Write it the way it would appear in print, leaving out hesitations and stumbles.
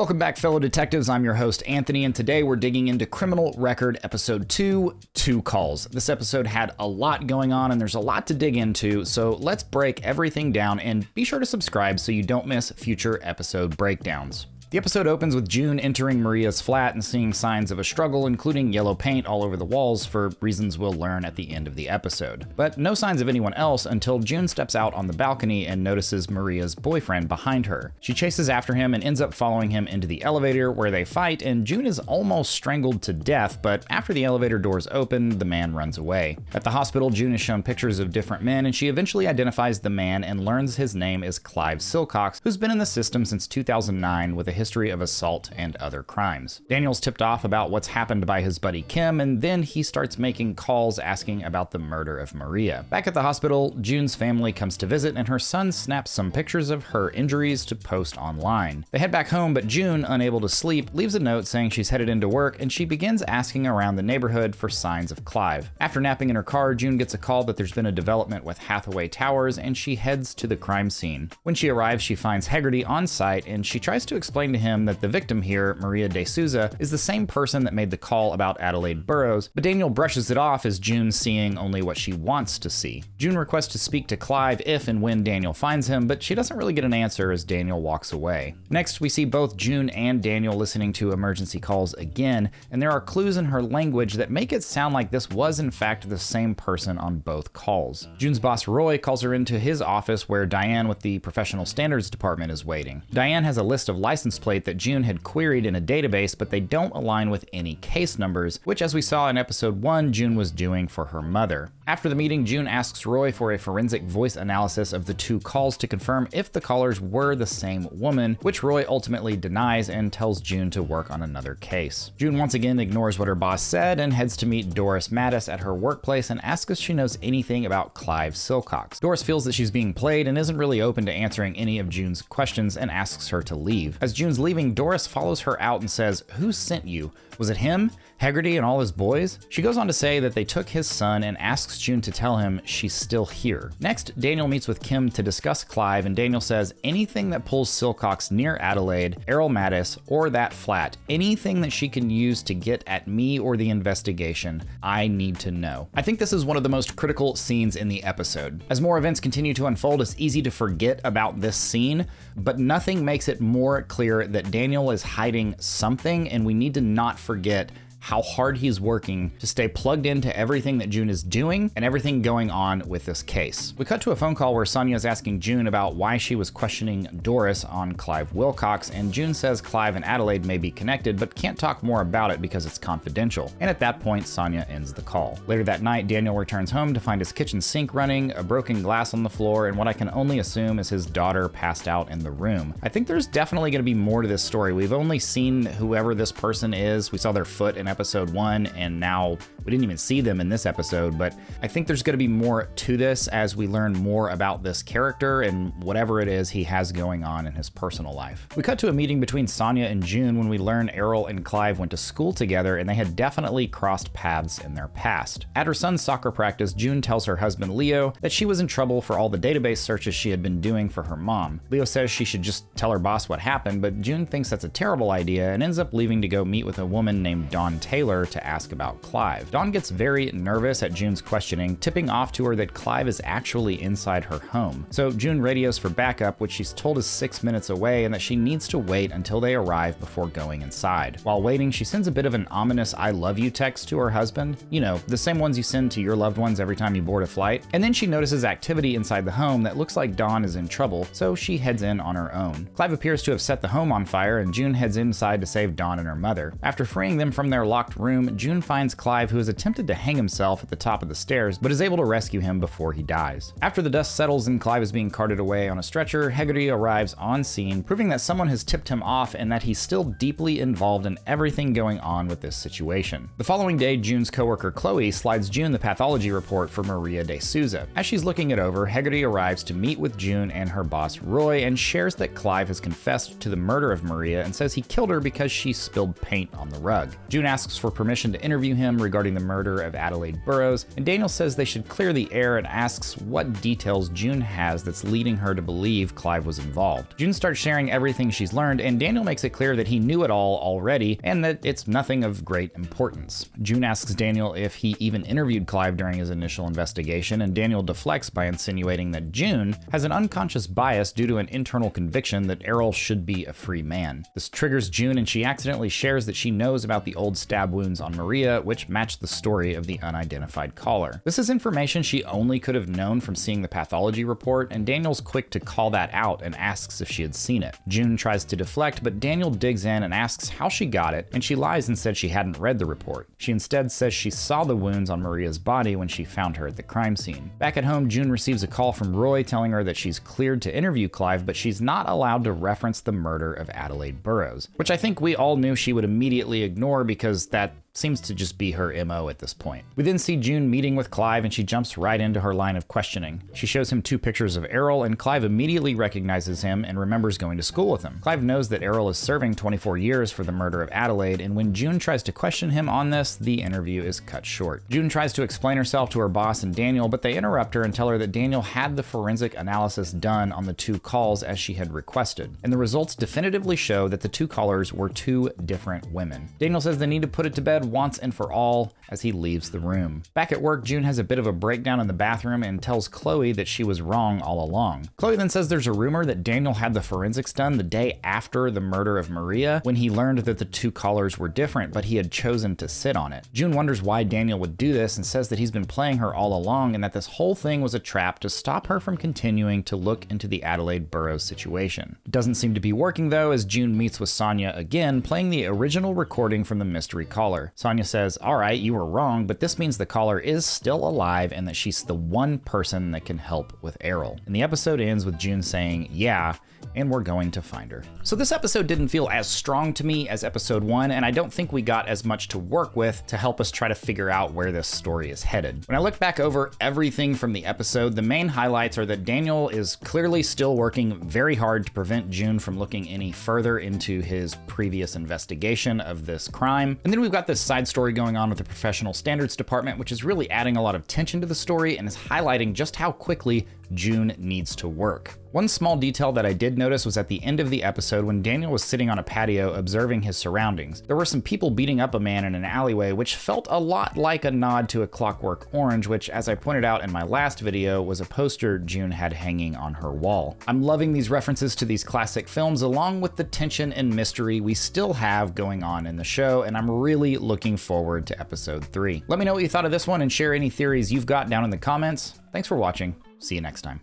Welcome back, fellow detectives. I'm your host, Anthony, and today we're digging into Criminal Record Episode 2, Two Calls. This episode had a lot going on, and there's a lot to dig into, so let's break everything down, and be sure to subscribe so you don't miss future episode breakdowns. The episode opens with June entering Maria's flat and seeing signs of a struggle, including yellow paint all over the walls for reasons we'll learn at the end of the episode. But no signs of anyone else until June steps out on the balcony and notices Maria's boyfriend behind her. She chases after him and ends up following him into the elevator where they fight, and June is almost strangled to death, but after the elevator doors open, the man runs away. At the hospital, June is shown pictures of different men, and she eventually identifies the man and learns his name is Clive Silcox, who's been in the system since 2009 with a history of assault and other crimes. Daniel's tipped off about what's happened by his buddy Kim, and then he starts making calls asking about the murder of Maria. Back at the hospital, June's family comes to visit, and her son snaps some pictures of her injuries to post online. They head back home, but June, unable to sleep, leaves a note saying she's headed into work, and she begins asking around the neighborhood for signs of Clive. After napping in her car, June gets a call that there's been a development with Hathaway Towers, and she heads to the crime scene. When she arrives, she finds Hegarty on site, and she tries to explain to him that the victim here, Maria de Souza, is the same person that made the call about Adelaide Burrowes, but Daniel brushes it off as June seeing only what she wants to see. June requests to speak to Clive if and when Daniel finds him, but she doesn't really get an answer as Daniel walks away. Next, we see both June and Daniel listening to emergency calls again, and there are clues in her language that make it sound like this was in fact the same person on both calls. June's boss Roy calls her into his office where Diane with the professional standards department is waiting. Diane has a list of license plate that June had queried in a database, but they don't align with any case numbers, which, as we saw in episode 1, June was doing for her mother. After the meeting, June asks Roy for a forensic voice analysis of the two calls to confirm if the callers were the same woman, which Roy ultimately denies and tells June to work on another case. June once again ignores what her boss said and heads to meet Doris Mattis at her workplace and asks if she knows anything about Clive Silcox. Doris feels that she's being played and isn't really open to answering any of June's questions and asks her to leave. As June's leaving, Doris follows her out and says, "Who sent you? Was it him? Hegarty and all his boys?" She goes on to say that they took his son and asks June to tell him she's still here. Next, Daniel meets with Kim to discuss Clive, and Daniel says anything that pulls Silcox near Adelaide, Errol Mattis, or that flat, anything that she can use to get at me or the investigation, I need to know. I think this is one of the most critical scenes in the episode. As more events continue to unfold, it's easy to forget about this scene, but nothing makes it more clear that Daniel is hiding something, and we need to not forget how hard he's working to stay plugged into everything that June is doing and everything going on with this case. We cut to a phone call where Sonia is asking June about why she was questioning Doris on Clive Wilcox, and June says Clive and Adelaide may be connected but can't talk more about it because it's confidential. And at that point, Sonia ends the call. Later that night, Daniel returns home to find his kitchen sink running, a broken glass on the floor, and what I can only assume is his daughter passed out in the room. I think there's definitely going to be more to this story. We've only seen whoever this person is. We saw their foot in episode 1, and now we didn't even see them in this episode, but I think there's going to be more to this as we learn more about this character and whatever it is he has going on in his personal life. We cut to a meeting between Sonia and June when we learn Errol and Clive went to school together and they had definitely crossed paths in their past. At her son's soccer practice, June tells her husband Leo that she was in trouble for all the database searches she had been doing for her mom. Leo says she should just tell her boss what happened, but June thinks that's a terrible idea and ends up leaving to go meet with a woman named Dawn Taylor to ask about Clive. Dawn gets very nervous at June's questioning, tipping off to her that Clive is actually inside her home. So June radios for backup, which she's told is 6 minutes away and that she needs to wait until they arrive before going inside. While waiting, she sends a bit of an ominous "I love you" text to her husband. You know, the same ones you send to your loved ones every time you board a flight. And then she notices activity inside the home that looks like Dawn is in trouble, so she heads in on her own. Clive appears to have set the home on fire, and June heads inside to save Dawn and her mother. After freeing them from their locked room, June finds Clive, who has attempted to hang himself at the top of the stairs, but is able to rescue him before he dies. After the dust settles and Clive is being carted away on a stretcher, Hegarty arrives on scene, proving that someone has tipped him off and that he's still deeply involved in everything going on with this situation. The following day, June's coworker Chloe slides June the pathology report for Maria de Souza. As she's looking it over, Hegarty arrives to meet with June and her boss Roy and shares that Clive has confessed to the murder of Maria and says he killed her because she spilled paint on the rug. June asks for permission to interview him regarding regarding the murder of Adelaide Burrowes, and Daniel says they should clear the air and asks what details June has that's leading her to believe Clive was involved. June starts sharing everything she's learned, and Daniel makes it clear that he knew it all already and that it's nothing of great importance. June asks Daniel if he even interviewed Clive during his initial investigation, and Daniel deflects by insinuating that June has an unconscious bias due to an internal conviction that Errol should be a free man. This triggers June, and she accidentally shares that she knows about the old stab wounds on Maria, which match the story of the unidentified caller. This is information she only could have known from seeing the pathology report, and Daniel's quick to call that out and asks if she had seen it. June tries to deflect, but Daniel digs in and asks how she got it, and she lies and said she hadn't read the report. She instead says she saw the wounds on Maria's body when she found her at the crime scene. Back at home, June receives a call from Roy telling her that she's cleared to interview Clive, but she's not allowed to reference the murder of Adelaide Burrowes, which I think we all knew she would immediately ignore because that seems to just be her MO at this point. We then see June meeting with Clive, and she jumps right into her line of questioning. She shows him 2 pictures of Errol, and Clive immediately recognizes him and remembers going to school with him. Clive knows that Errol is serving 24 years for the murder of Adelaide, and when June tries to question him on this, the interview is cut short. June tries to explain herself to her boss and Daniel, but they interrupt her and tell her that Daniel had the forensic analysis done on the 2 calls as she had requested, and the results definitively show that the 2 callers were 2 different women. Daniel says they need to put it to bed once and for all as he leaves the room. Back at work, June has a bit of a breakdown in the bathroom and tells Chloe that she was wrong all along. Chloe then says there's a rumor that Daniel had the forensics done the day after the murder of Maria when he learned that the 2 callers were different, but he had chosen to sit on it. June wonders why Daniel would do this and says that he's been playing her all along and that this whole thing was a trap to stop her from continuing to look into the Adelaide Burrowes situation. It doesn't seem to be working though, as June meets with Sonia again, playing the original recording from the mystery caller. Sonia says, all right, you were wrong, but this means the caller is still alive and that she's the one person that can help with Errol. And the episode ends with June saying, yeah, and we're going to find her. So this episode didn't feel as strong to me as episode 1, and I don't think we got as much to work with to help us try to figure out where this story is headed. When I look back over everything from the episode, the main highlights are that Daniel is clearly still working very hard to prevent June from looking any further into his previous investigation of this crime. And then we've got this side story going on with the professional standards department, which is really adding a lot of tension to the story and is highlighting just how quickly June needs to work. One small detail that I did notice was at the end of the episode when Daniel was sitting on a patio observing his surroundings. There were some people beating up a man in an alleyway, which felt a lot like a nod to A Clockwork Orange, which, as I pointed out in my last video, was a poster June had hanging on her wall. I'm loving these references to these classic films along with the tension and mystery we still have going on in the show, and I'm really looking forward to episode 3. Let me know what you thought of this one and share any theories you've got down in the comments. Thanks for watching. See you next time.